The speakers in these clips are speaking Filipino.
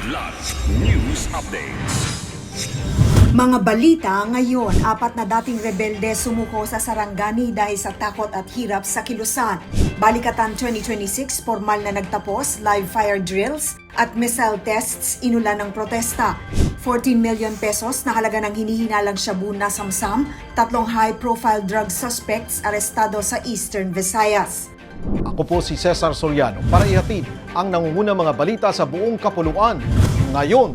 Kidlat News Updates. Mga balita ngayon, 4 na dating rebelde sumuko sa Sarangani dahil sa takot at hirap sa kilusan. Balikatan 2026, formal na nagtapos, live fire drills at missile tests inulan ng protesta. 14 million pesos na halaga ng hinihinalang shabu na samsam, 3 high-profile drug suspects arestado sa Eastern Visayas. Ako po si Cesar Soriano para ihatid ang nangungunang mga balita sa buong kapuluan ngayon.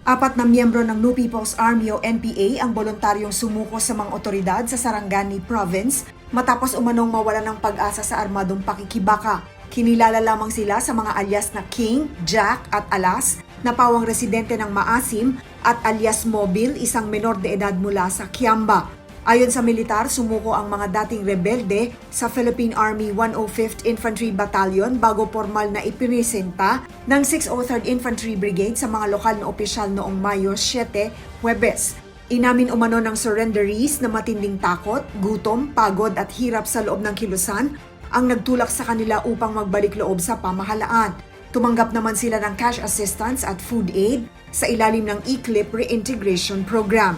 4 na miyembro ng New People's Army o NPA ang voluntaryong sumuko sa mga otoridad sa Sarangani Province matapos umanong mawala ng pag-asa sa armadong pakikibaka. Kinilala lamang sila sa mga alias na King, Jack at Alas na pawang residente ng Maasim at alias Mobil, isang menor de edad mula sa Kiamba. Ayon sa militar, sumuko ang mga dating rebelde sa Philippine Army 105th Infantry Battalion bago formal na ipinisenta ng 603rd Infantry Brigade sa mga lokal na opisyal noong Mayo 7, Huwebes. Inamin umano ng surrenderies na matinding takot, gutom, pagod at hirap sa loob ng kilusan ang nagtulak sa kanila upang magbalik loob sa pamahalaan. Tumanggap naman sila ng cash assistance at food aid sa ilalim ng ECLIP Reintegration Program.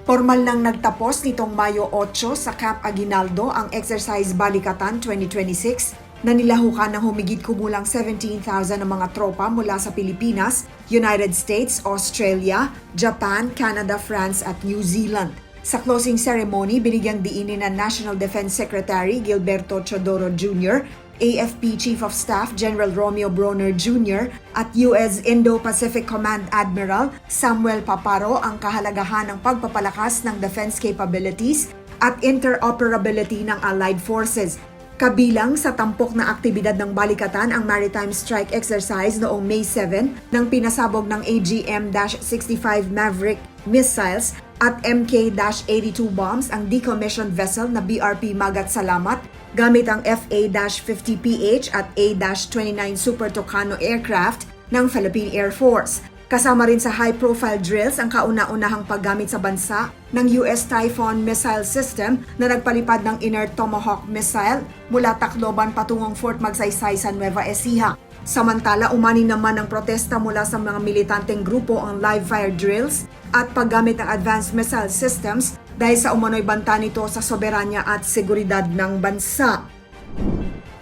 Formal nang nagtapos nitong Mayo 8 sa Camp Aguinaldo ang Exercise Balikatan 2026 na nilahukan ng humigit kumulang 17,000 ng mga tropa mula sa Pilipinas, United States, Australia, Japan, Canada, France at New Zealand. Sa closing ceremony, binigyang diinin ng National Defense Secretary Gilberto Chodoro Jr., AFP Chief of Staff General Romeo Bronner Jr. at US Indo-Pacific Command Admiral Samuel Paparo ang kahalagahan ng pagpapalakas ng defense capabilities at interoperability ng Allied Forces. Kabilang sa tampok na aktibidad ng balikatan ang Maritime Strike Exercise noong May 7 nang pinasabog ng AGM-65 Maverick missiles at MK-82 bombs ang decommissioned vessel na BRP Magat Salamat gamit ang FA-50PH at A-29 Super Tucano aircraft ng Philippine Air Force. Kasama rin sa high-profile drills ang kauna-unahang paggamit sa bansa ng US Typhoon missile system na nagpalipad ng inert Tomahawk missile mula Tacloban patungong Fort Magsaysay sa Nueva Ecija. Samantala, umani naman ng protesta mula sa mga militanteng grupo ang live fire drills at paggamit ng advanced missile systems dahil sa umano'y banta nito sa soberanya at seguridad ng bansa.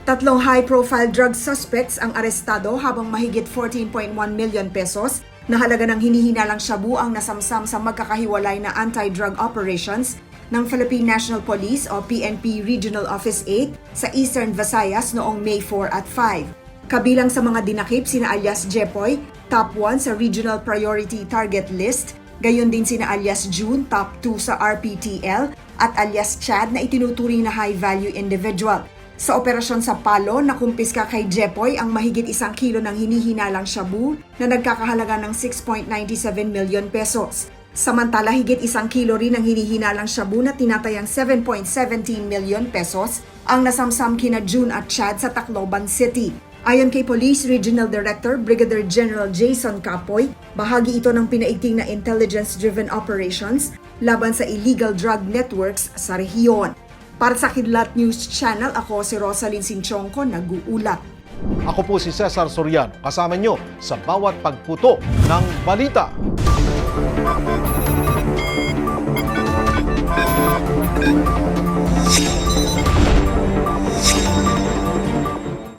3 high-profile drug suspects ang arestado habang mahigit 14.1 million pesos na halaga ng hinihinalang shabu ang nasamsam sa magkakahiwalay na anti-drug operations ng Philippine National Police o PNP Regional Office 8 sa Eastern Visayas noong May 4 at 5. Kabilang sa mga dinakip sina alias Jepoy, top 1 sa Regional Priority Target List, gayon din sina alias June, top 2 sa RPTL, at alias Chad na itinuturing na high-value individual. Sa operasyon sa Palo, nakumpiska kay Jepoy ang mahigit 1 kilo ng hinihinalang shabu na nagkakahalaga ng 6.97 million pesos. Samantala, higit 1 kilo rin ang hinihinalang shabu na tinatayang 7.17 million pesos ang nasamsam kina June at Chad sa Tacloban City. Ayon kay Police Regional Director Brigadier General Jason Capoy, bahagi ito ng pinaigting na intelligence-driven operations laban sa illegal drug networks sa rehiyon. Para sa Kidlat News Channel, ako si Rosalyn Sinchonco, nag-uulat. Ako po si Cesar Soriano, kasama nyo sa bawat pagputo ng balita.